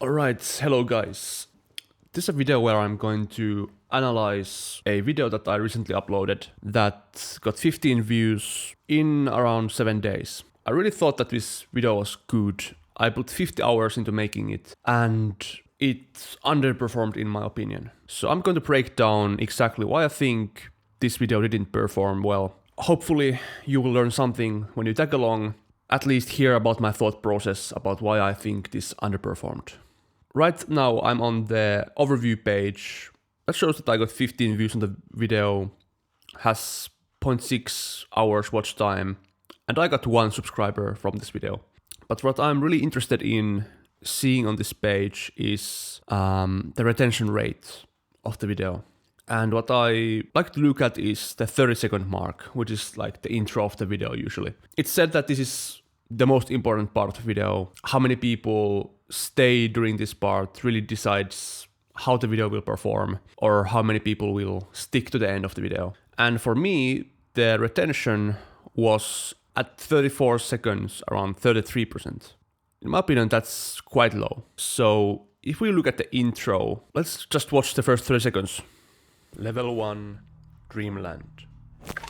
Alright, hello guys. This is a video where I'm going to analyze a video that I recently uploaded that got 15 views in around 7 days. I really thought that this video was good. I put 50 hours into making it and it underperformed in my opinion. So I'm going to break down exactly why I think this video didn't perform well. Hopefully you will learn something when you tag along, at least hear about my thought process about why I think this underperformed. Right now I'm on the overview page. That shows that I got 15 views on the video, has 0.6 hours watch time, and I got 1 subscriber from this video. But what I'm really interested in seeing on this page is the retention rate of the video. And what I like to look at is the 30-second mark, which is like the intro of the video usually. It's said that this is the most important part of the video. How many people stay during this part really decides how the video will perform or how many people will stick to the end of the video. And for me, the retention was at 34 seconds, around 33%. In my opinion, that's quite low. So if we look at the intro, let's just watch the first 30 seconds. Level 1, Dreamland.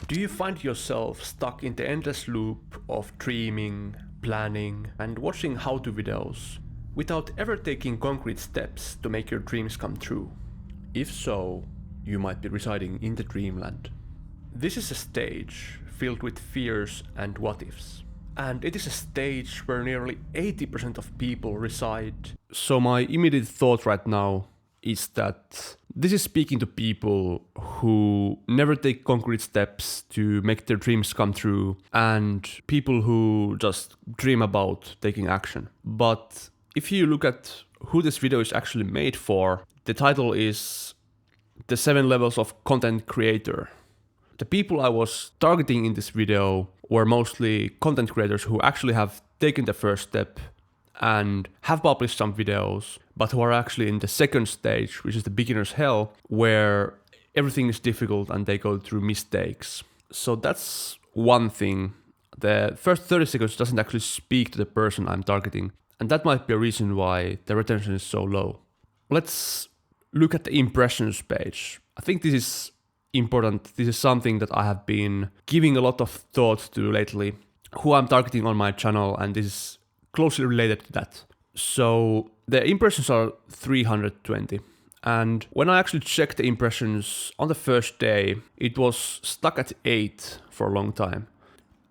Do you find yourself stuck in the endless loop of dreaming, planning, and watching how-to videos without ever taking concrete steps to make your dreams come true? If so, you might be residing in the dreamland. This is a stage filled with fears and what-ifs. And it is a stage where nearly 80% of people reside. So my immediate thought right now is that this is speaking to people who never take concrete steps to make their dreams come true and people who just dream about taking action. But if you look at who this video is actually made for, the title is The 7 Levels of Content Creator. The people I was targeting in this video were mostly content creators who actually have taken the first step and have published some videos, but who are actually in the second stage, which is the beginner's hell, where everything is difficult and they go through mistakes. So that's one thing. The first 30 seconds doesn't actually speak to the person I'm targeting, and that might be a reason why the retention is so low. Let's look at the impressions page. I think this is important. This is something that I have been giving a lot of thought to lately, who I'm targeting on my channel, and this is closely related to that. So the impressions are 320. And when I actually checked the impressions on the first day, it was stuck at 8 for a long time.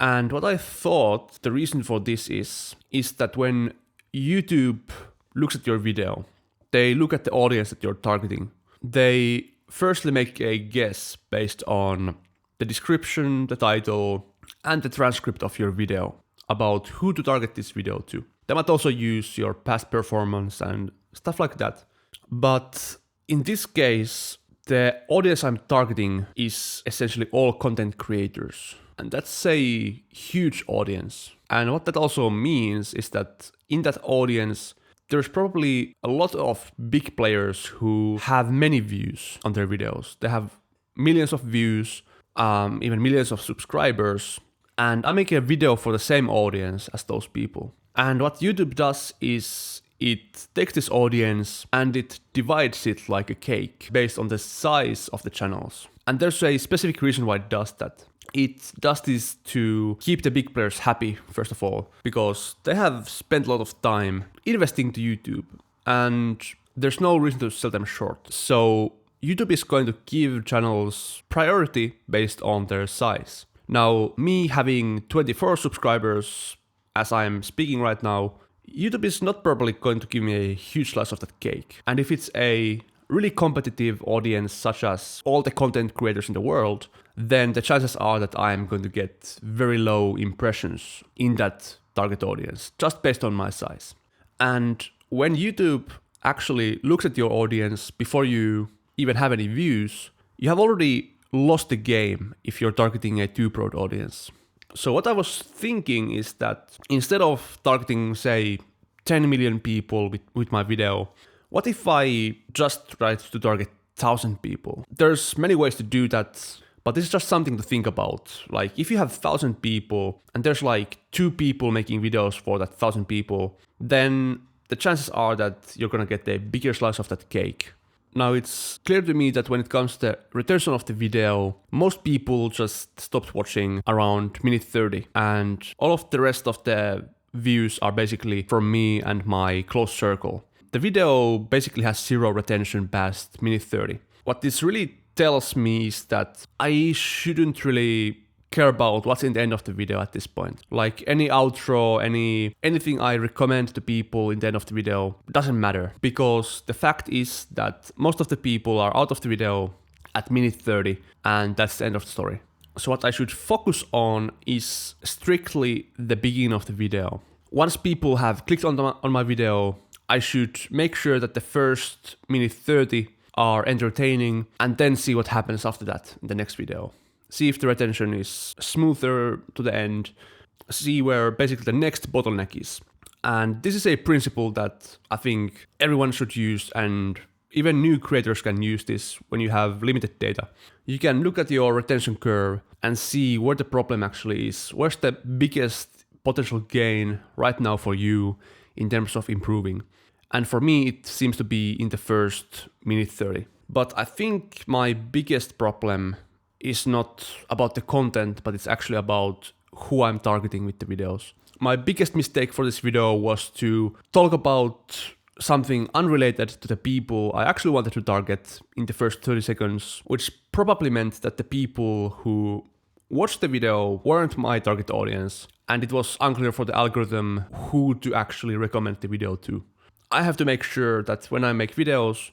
And what I thought the reason for this is that when YouTube looks at your video, they look at the audience that you're targeting. They firstly make a guess based on the description, the title, and the transcript of your video about who to target this video to. They might also use your past performance and stuff like that. But in this case, the audience I'm targeting is essentially all content creators. And that's a huge audience. And what that also means is that in that audience, there's probably a lot of big players who have many views on their videos. They have millions of views, even millions of subscribers. And I'm making a video for the same audience as those people. And what YouTube does is it takes this audience and it divides it like a cake based on the size of the channels. And there's a specific reason why it does that. It does this to keep the big players happy, first of all, because they have spent a lot of time investing to YouTube and there's no reason to sell them short. So YouTube is going to give channels priority based on their size. Now, me having 24 subscribers, as I'm speaking right now, YouTube is not probably going to give me a huge slice of that cake. And if it's a really competitive audience, such as all the content creators in the world, then the chances are that I'm going to get very low impressions in that target audience, just based on my size. And when YouTube actually looks at your audience before you even have any views, you have already lost the game if you're targeting a too broad audience. So what I was thinking is that instead of targeting, say, 10 million people with my video, what if I just tried to target 1,000 people? There's many ways to do that, but this is just something to think about. Like, if you have 1,000 people and there's like 2 people making videos for that 1,000 people, then the chances are that you're gonna get a bigger slice of that cake. Now, it's clear to me that when it comes to retention of the video, most people just stopped watching around minute 30, and all of the rest of the views are basically from me and my close circle. The video basically has zero retention past minute 30. What this really tells me is that I shouldn't really care about what's in the end of the video at this point. Like any outro, anything I recommend to people in the end of the video doesn't matter, because the fact is that most of the people are out of the video at minute 30, and that's the end of the story. So what I should focus on is strictly the beginning of the video. Once people have clicked on my video, I should make sure that the first minute 30 are entertaining, and then see what happens after that in the next video. See if the retention is smoother to the end, see where basically the next bottleneck is. And this is a principle that I think everyone should use, and even new creators can use this when you have limited data. You can look at your retention curve and see where the problem actually is. Where's the biggest potential gain right now for you in terms of improving? And for me, it seems to be in the first minute 30. But I think my biggest problem is not about the content, but it's actually about who I'm targeting with the videos. My biggest mistake for this video was to talk about something unrelated to the people I actually wanted to target in the first 30 seconds, which probably meant that the people who watched the video weren't my target audience, and it was unclear for the algorithm who to actually recommend the video to. I have to make sure that when I make videos,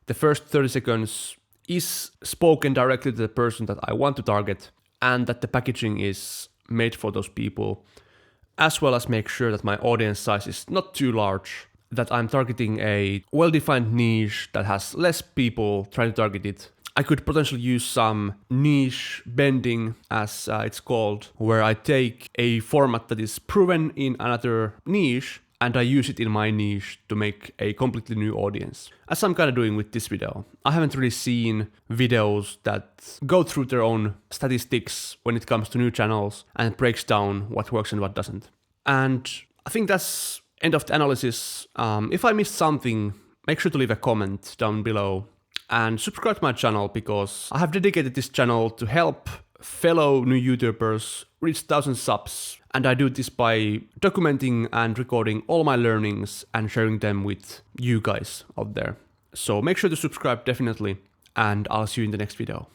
the first 30 seconds is spoken directly to the person that I want to target, and that the packaging is made for those people, as well as make sure that my audience size is not too large, that I'm targeting a well-defined niche that has less people trying to target it. I could potentially use some niche bending, as it's called, where I take a format that is proven in another niche and I use it in my niche to make a completely new audience, as I'm kind of doing with this video. I haven't really seen videos that go through their own statistics when it comes to new channels and breaks down what works and what doesn't. And I think that's end of the analysis. If I missed something, make sure to leave a comment down below and subscribe to my channel, because I have dedicated this channel to help fellow new YouTubers reach 1,000 subs, and I do this by documenting and recording all my learnings and sharing them with you guys out there. So make sure to subscribe definitely, and I'll see you in the next video.